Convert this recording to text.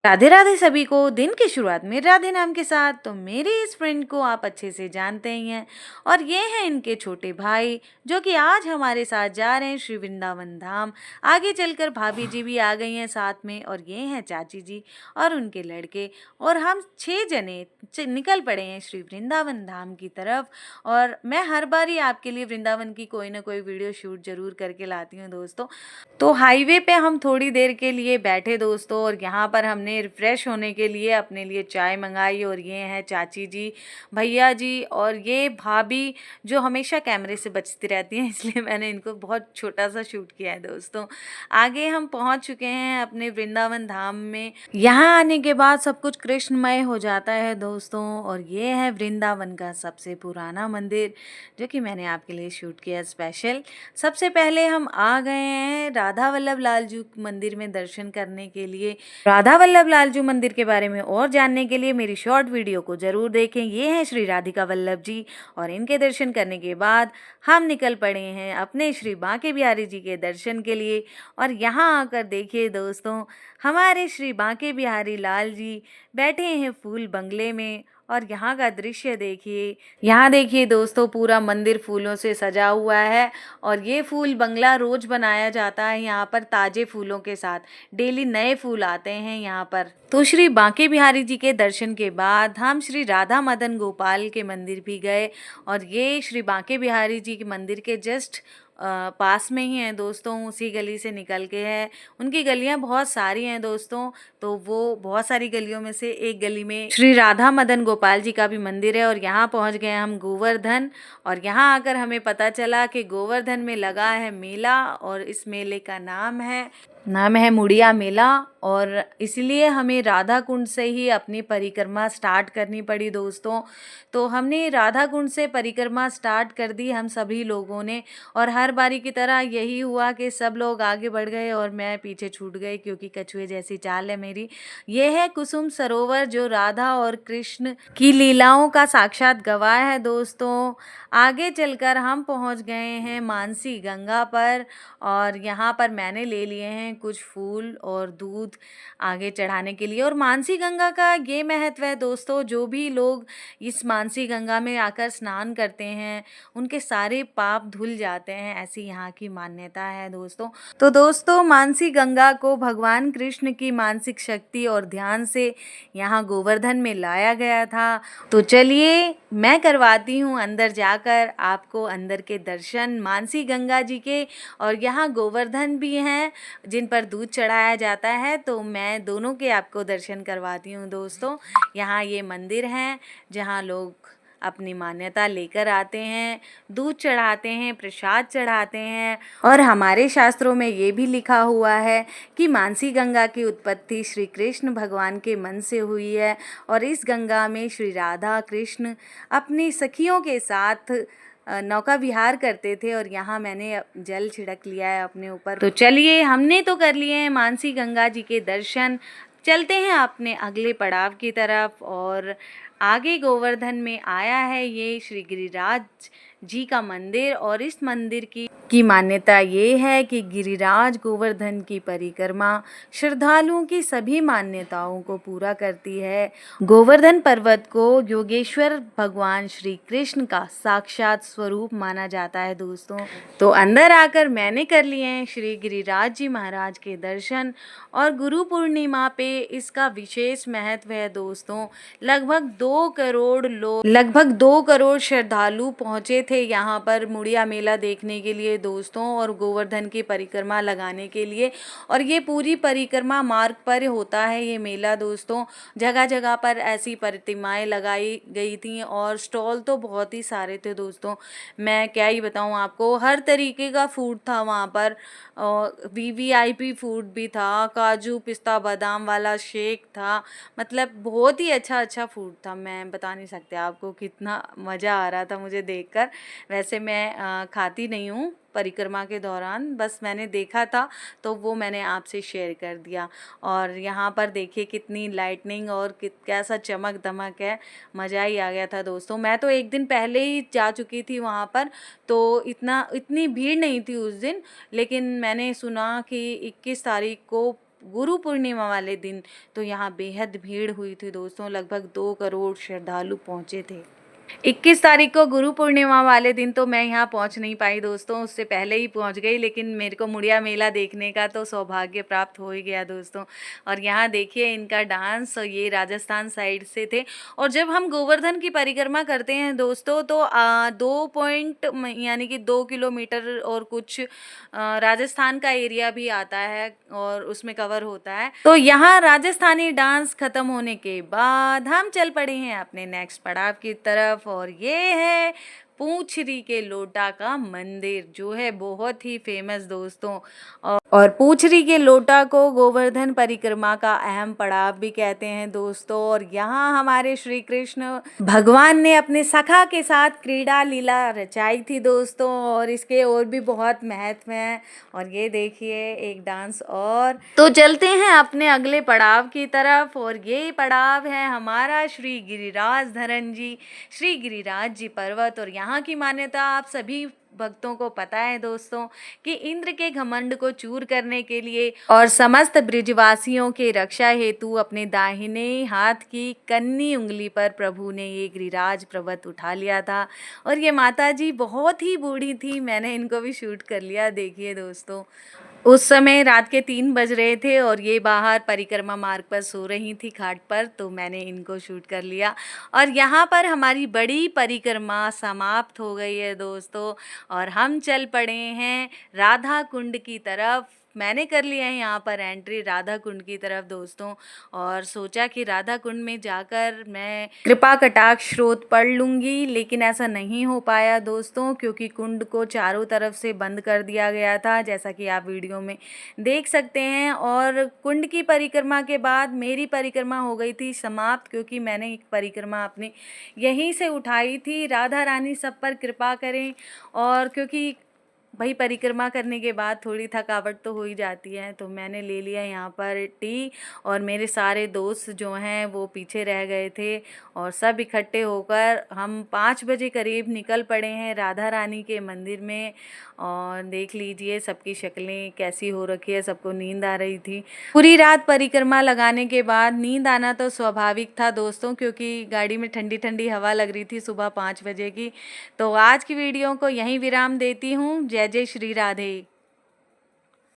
राधे राधे सभी को। दिन की शुरुआत में राधे नाम के साथ। तो मेरे इस फ्रेंड को आप अच्छे से जानते ही हैं और ये हैं इनके छोटे भाई जो कि आज हमारे साथ जा रहे हैं श्री वृंदावन धाम। आगे चलकर भाभी जी भी आ गई हैं साथ में और ये हैं चाची जी और उनके लड़के और हम 6 जने निकल पड़े हैं श्री वृंदावन धाम की तरफ। और मैं हर बार ही आपके लिए वृंदावन की कोई ना कोई वीडियो शूट जरूर करके लाती हूँ दोस्तों। तो हाईवे पे हम थोड़ी देर के लिए बैठे दोस्तों और यहाँ पर हमने रिफ़्रेश होने के लिए अपने लिए चाय मंगाई और ये हैं चाची जी, भैया जी और ये भाभी जो हमेशा कैमरे से बचती रहती हैं इसलिए मैंने इनको बहुत छोटा सा शूट किया है दोस्तों। आगे हम पहुँच चुके हैं अपने वृंदावन धाम में। यहाँ आने के बाद सब कुछ कृष्णमय हो जाता है दोस्तों और ये है वृंदावन का सबसे पुराना मंदिर जो कि मैंने आपके लिए शूट किया स्पेशल। सबसे पहले हम आ गए हैं राधा वल्लभ लालजू मंदिर में दर्शन करने के लिए। राधा वल्लभ लालजू मंदिर के बारे में और जानने के लिए मेरी शॉर्ट वीडियो को ज़रूर देखें। ये हैं श्री राधिका वल्लभ जी और इनके दर्शन करने के बाद हम निकल पड़े हैं अपने श्री बांके बिहारी जी के दर्शन के लिए। और यहाँ आकर देखिए दोस्तों, हमारे श्री बांके बिहारी लाल जी बैठे हैं फूल बंगले में और यहाँ का दृश्य देखिए। यहाँ देखिए दोस्तों, पूरा मंदिर फूलों से सजा हुआ है और ये फूल बंगला रोज बनाया जाता है यहाँ पर ताजे फूलों के साथ। डेली नए फूल आते हैं यहाँ पर। तो श्री बांके बिहारी जी के दर्शन के बाद हम श्री राधा मदन गोपाल के मंदिर भी गए और ये श्री बांके बिहारी जी के मंदिर के जस्ट पास में ही हैं दोस्तों, उसी गली से निकल के है। उनकी गलियां बहुत सारी हैं दोस्तों, तो वो बहुत सारी गलियों में से एक गली में श्री राधा मदन गोपाल जी का भी मंदिर है। और यहाँ पहुँच गए हम गोवर्धन और यहाँ आकर हमें पता चला कि गोवर्धन में लगा है मेला और इस मेले का नाम है मुड़िया मेला। और इसलिए हमें राधा कुंड से ही अपनी परिक्रमा स्टार्ट करनी पड़ी दोस्तों। तो हमने राधा कुंड से परिक्रमा स्टार्ट कर दी हम सभी लोगों ने और हर बारी की तरह यही हुआ कि सब लोग आगे बढ़ गए और मैं पीछे छूट गई क्योंकि कछुए जैसी चाल है मेरी। ये है कुसुम सरोवर जो राधा और कृष्ण की लीलाओं का साक्षात गवाह है दोस्तों। आगे चलकर हम पहुंच गए हैं मानसी गंगा पर और यहाँ पर मैंने ले लिए हैं कुछ फूल और दूध आगे चढ़ाने के लिए। और मानसी गंगा का ये महत्व है दोस्तों, जो भी लोग इस मानसी गंगा में आकर स्नान करते हैं उनके सारे पाप धुल जाते हैं, ऐसी यहाँ की मान्यता है दोस्तों। तो दोस्तों, मानसी गंगा को भगवान कृष्ण की मानसिक शक्ति और ध्यान से यहाँ गोवर्धन में लाया गया था। तो चलिए मैं करवाती हूँ अंदर जाकर आपको अंदर के दर्शन मानसी गंगा जी के। और यहाँ गोवर्धन भी हैं जिन पर दूध चढ़ाया जाता है, तो मैं दोनों के आपको दर्शन करवाती हूँ दोस्तों। यहाँ ये मंदिर हैं जहाँ लोग अपनी मान्यता लेकर आते हैं, दूध चढ़ाते हैं, प्रसाद चढ़ाते हैं। और हमारे शास्त्रों में ये भी लिखा हुआ है कि मानसी गंगा की उत्पत्ति श्री कृष्ण भगवान के मन से हुई है और इस गंगा में श्री राधा कृष्ण अपनी सखियों के साथ नौका विहार करते थे। और यहाँ मैंने जल छिड़क लिया है अपने ऊपर। तो चलिए, हमने तो कर लिए हैं मानसी गंगा जी के दर्शन, चलते हैं अपने अगले पड़ाव की तरफ। और आगे गोवर्धन में आया है ये श्री गिरिराज जी का मंदिर और इस मंदिर की मान्यता ये है कि गिरिराज गोवर्धन की परिक्रमा श्रद्धालुओं की सभी मान्यताओं को पूरा करती है। गोवर्धन पर्वत को योगेश्वर भगवान श्री कृष्ण का साक्षात स्वरूप माना जाता है दोस्तों। तो अंदर आकर मैंने कर लिए हैं श्री गिरिराज जी महाराज के दर्शन और गुरु पूर्णिमा पे इसका विशेष महत्व है दोस्तों। लगभग 2 करोड़ श्रद्धालु पहुँचे थे यहाँ पर मुड़िया मेला देखने के लिए दोस्तों और गोवर्धन की परिक्रमा लगाने के लिए। और ये पूरी परिक्रमा मार्ग पर होता है ये मेला दोस्तों। जगह जगह पर ऐसी प्रतिमाएं लगाई गई थी और स्टॉल तो बहुत ही सारे थे दोस्तों, मैं क्या ही बताऊं आपको। हर तरीके का फूड था वहाँ पर, वीवीआईपी फूड भी था, काजू पिस्ता बादाम वाला शेक था, मतलब बहुत ही अच्छा फूड था। मैं बता नहीं सकते आपको कितना मज़ा आ रहा था मुझे देखकर। वैसे मैं खाती नहीं हूँ परिक्रमा के दौरान, बस मैंने देखा था तो वो मैंने आपसे शेयर कर दिया। और यहाँ पर देखिए कितनी लाइटनिंग और कैसा चमक दमक है, मज़ा ही आ गया था दोस्तों। मैं तो एक दिन पहले ही जा चुकी थी वहाँ पर, तो इतनी भीड़ नहीं थी उस दिन, लेकिन मैंने सुना कि 21 तारीख को गुरु पूर्णिमा वाले दिन तो यहाँ बेहद भीड़ हुई थी दोस्तों, लगभग 2 करोड़ श्रद्धालु पहुँचे थे। 21 तारीख को गुरु पूर्णिमा वाले दिन तो मैं यहाँ पहुँच नहीं पाई दोस्तों, उससे पहले ही पहुँच गई, लेकिन मेरे को मुड़िया मेला देखने का तो सौभाग्य प्राप्त हो ही गया दोस्तों। और यहाँ देखिए इनका डांस, और ये राजस्थान साइड से थे। और जब हम गोवर्धन की परिक्रमा करते हैं दोस्तों तो 2 पॉइंट यानी कि 2 किलोमीटर और कुछ राजस्थान का एरिया भी आता है और उसमें कवर होता है। तो यहाँ राजस्थानी डांस खत्म होने के बाद हम चल पड़े हैं अपने नेक्स्ट पड़ाव की तरफ, और ये है पूंछरी के लोटा का मंदिर, जो है बहुत ही फेमस दोस्तों। और पूंछरी के लोटा को गोवर्धन परिक्रमा का अहम पड़ाव भी कहते हैं दोस्तों। और यहाँ हमारे श्री कृष्ण भगवान ने अपने सखा के साथ क्रीड़ा लीला रचाई थी दोस्तों, और इसके और भी बहुत महत्व हैं। और ये देखिए एक डांस, और तो चलते हैं अपने अगले पड़ाव की तरफ, और ये पड़ाव है हमारा श्री गिरिराज धरन जी, श्री गिरिराज जी पर्वत। और यहाँ की मान्यता आप सभी भक्तों को पता है दोस्तों कि इंद्र के घमंड को चूर करने के लिए और समस्त ब्रिजवासियों के रक्षा हेतु अपने दाहिने हाथ की कन्नी उंगली पर प्रभु ने ये गिरिराज पर्वत उठा लिया था। और ये माता जी बहुत ही बूढ़ी थी, मैंने इनको भी शूट कर लिया, देखिए दोस्तों। उस समय रात के 3 बज रहे थे और ये बाहर परिक्रमा मार्ग पर सो रही थी घाट पर, तो मैंने इनको शूट कर लिया। और यहाँ पर हमारी बड़ी परिक्रमा समाप्त हो गई है दोस्तों, और हम चल पड़े हैं राधा कुंड की तरफ। मैंने कर लिया है यहाँ पर एंट्री राधा कुंड की तरफ दोस्तों, और सोचा कि राधा कुंड में जाकर मैं कृपा कटाक्ष स्रोत पढ़ लूँगी, लेकिन ऐसा नहीं हो पाया दोस्तों, क्योंकि कुंड को चारों तरफ से बंद कर दिया गया था, जैसा कि आप वीडियो में देख सकते हैं। और कुंड की परिक्रमा के बाद मेरी परिक्रमा हो गई थी समाप्त, क्योंकि मैंने एक परिक्रमा अपनी यहीं से उठाई थी। राधा रानी सब पर कृपा करें। और क्योंकि भाई परिक्रमा करने के बाद थोड़ी थकावट तो हो ही जाती है, तो मैंने ले लिया यहाँ पर टी, और मेरे सारे दोस्त जो हैं वो पीछे रह गए थे, और सब इकट्ठे होकर हम 5 बजे करीब निकल पड़े हैं राधा रानी के मंदिर में। और देख लीजिए सबकी शक्लें कैसी हो रखी है, सबको नींद आ रही थी। पूरी रात परिक्रमा लगाने के बाद नींद आना तो स्वाभाविक था दोस्तों, क्योंकि गाड़ी में ठंडी ठंडी हवा लग रही थी सुबह 5 बजे की। तो आज की वीडियो को यहीं विराम देती हूँ। जय जय श्री राधे।